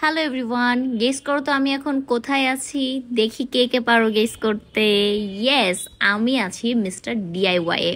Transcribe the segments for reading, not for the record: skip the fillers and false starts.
Hello everyone, guess করো তো আমি এখন কোথায় আছি। দেখি কে কে পারো গেস করতে। ইয়েস, আমি আছি মিস্টার ডিআইওয়াই এ।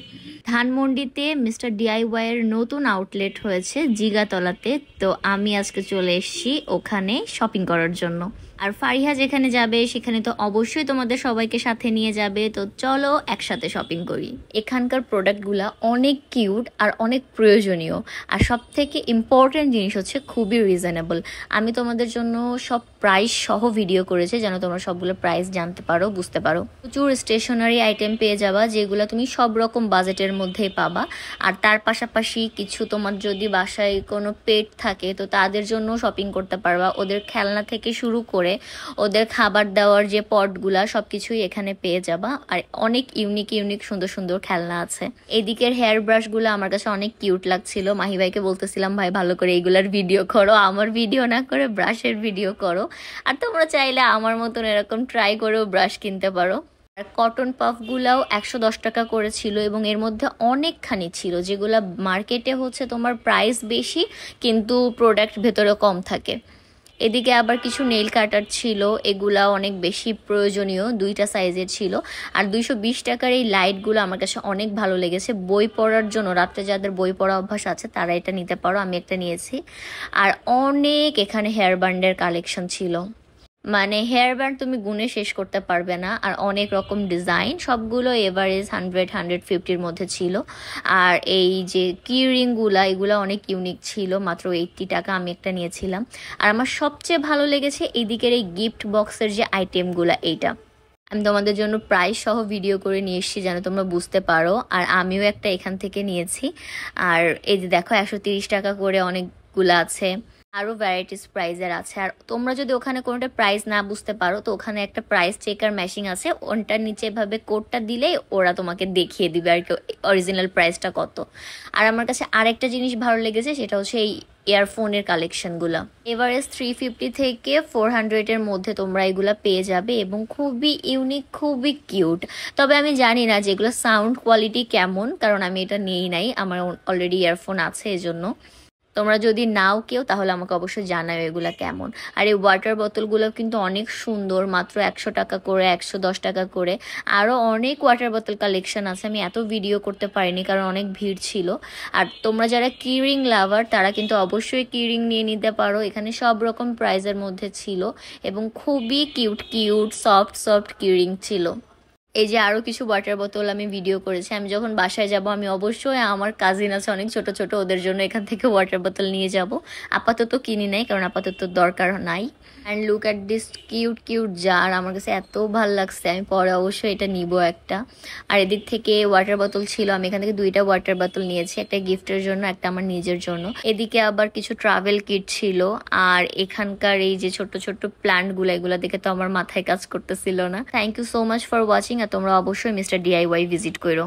ধানমন্ডিতে মিস্টার ডিআইওয়াই এর নতুন আউটলেট হয়েছে জিগাতলাতে। তো আমি আজকে চলে এসেছি ওখানে শপিং করার জন্য। আর ফারিহা যেখানে যাবে সেখানে তো অবশ্যই তোমাদের সবাইকে সাথে নিয়ে যাবে। তো চলো একসাথে শপিং করি। এখানকার প্রোডাক্টগুলা অনেক কিউট আর অনেক প্রয়োজনীয়। আর সব থেকে ইম্পর্টেন্ট জিনিস হচ্ছে খুবই রিজনেবল। আমি তোমাদের জন্য সব প্রাইস সহ ভিডিও করেছি যেন তোমরা সবগুলো প্রাইস জানতে পারো, বুঝতে পারো। প্রচুর স্টেশনারি আইটেম পেয়ে যাবা যেগুলো তুমি সব রকম বাজেটের মধ্যেই পাবা। আর তার পাশাপাশি কিছু তোমার যদি বাসায় কোনো পেট থাকে তো তাদের জন্য শপিং করতে পারবা। ওদের খেলনা থেকে শুরু করে ওদের খাবার দেওয়ার যে পটগুলা সবকিছুই এখানে পেয়ে যাবা। আর অনেক ইউনিক ইউনিক সুন্দর সুন্দর খেলনা আছে। এদিকের হেয়ার ব্রাশগুলো আমার কাছে অনেক কিউট লাগছিল। মাহি ভাইকে বলতেছিলাম, ভাই ভালো করে এইগুলার ভিডিও করো, আমার ভিডিও না করে ব্রাশের ভিডিও করো। আর তোমরা চাইলে আমার মতন এরকম ট্রাই করেও ব্রাশ কিনতে পারো। আর কটন পাফগুলাও 110 টাকা করে ছিল এবং এর মধ্যে অনেকখানি ছিল, যেগুলা মার্কেটে হচ্ছে তোমার প্রাইস বেশি কিন্তু প্রোডাক্ট ভেতরে কম থাকে। এদিকে আবার কিছু নেইল কাটার ছিল, এগুলা অনেক বেশি প্রয়োজনীয়, দুইটা সাইজের ছিল। আর 220 টাকার এই লাইটগুলো আমার কাছে অনেক ভালো লেগেছে। বই পড়ার জন্য, রাত্রে যাদের বই পড়া অভ্যাস আছে তারা এটা নিতে পারো, আমি একটা নিয়েছি। আর অনেক এখানে হেয়ার ব্যান্ডের কালেকশন ছিল, মানে হেয়ার ব্যান্ড তুমি গুনে শেষ করতে পারবে না। আর অনেক রকম ডিজাইন, সবগুলো এভারেজ 100-150-র মধ্যে ছিল। আর এই যে কি রিংগুলা, এগুলো অনেক ইউনিক ছিল, মাত্র 80 টাকা। আমি একটা নিয়েছিলাম। আর আমার সবচেয়ে ভালো লেগেছে এদিকের এই গিফট বক্সের যে আইটেমগুলা, এইটা আমি তোমাদের জন্য প্রাইস সহ ভিডিও করে নিয়ে এসেছি যেন তোমরা বুঝতে পারো। আর আমিও একটা এখান থেকে নিয়েছি। আর এই যে দেখো 130 টাকা করে অনেকগুলো আছে, আরও ভ্যারাইটিস প্রাইজের আছে। আর তোমরা যদি ওখানে কোনোটা প্রাইস না বুঝতে পারো তো ওখানে একটা প্রাইস চেকার মেশিন আছে, ওটার নিচে এভাবে কোডটা দিলেই ওরা তোমাকে দেখিয়ে দিবে আর কি অরিজিনাল প্রাইসটা কত। আর আমার কাছে আরেকটা জিনিস ভালো লেগেছে, সেটা হচ্ছে এই ইয়ারফোনের কালেকশনগুলো। এভারেজ 350 থেকে 400-এর মধ্যে তোমরা এগুলা পেয়ে যাবে এবং খুবই ইউনিক, খুবই কিউট। তবে আমি জানি না যেগুলো সাউন্ড কোয়ালিটি কেমন, কারণ আমি এটা নিয়েই নাই, আমার অলরেডি ইয়ারফোন আছে এজন্য। তোমরা যদি নাও কেউ তাহলে আমাকে অবশ্যই জানাও এগুলা কেমন। আর এই ওয়াটার বোতলগুলো কিন্তু অনেক সুন্দর, মাত্র 100 টাকা করে, 110 টাকা করে। আরও অনেক ওয়াটার বোতল কালেকশন আছে, আমি এত ভিডিও করতে পারিনি কারণ অনেক ভিড় ছিল। আর তোমরা যারা কিরিং লাভার তারা কিন্তু অবশ্যই কিরিং নিয়ে নিতে পারো, এখানে সব রকম প্রাইজের মধ্যে ছিল এবং খুবই কিউট কিউট সফট সফট কিরিং ছিল। এই যে আরো কিছু ওয়াটার বোতল আমি ভিডিও করেছি। আমি যখন বাসায় যাব আমি অবশ্যই, আমার কাজিন আছে অনেক ছোট ছোট, ওদের জন্য এখান থেকে ওয়াটার বোতল নিয়ে যাব। আপাতত কিনি নাই কারণ আপাতত দরকার নাই। And look at this cute cute jar, আমার কাছে এত ভালো লাগছে, আমি পরে অবশ্যই এটা নিব একটা। আর এদিক থেকে ওয়াটার বোতল ছিল, আমি এখান থেকে 2টা ওয়াটার বোতল নিয়েছি, একটা গিফটের জন্য, একটা আমার নিজের জন্য। এদিকে আবার কিছু ট্রাভেল কিট ছিল। আর এখানকার এই যে ছোট ছোট প্ল্যান্টগুলো, এগুলো দেখে তো আমার মাথায় কাজ করতেছিল না। Thank you so much for watching. আর তোমরা অবশ্যই মিস্টার ডিআইওয়াই ভিজিট করো।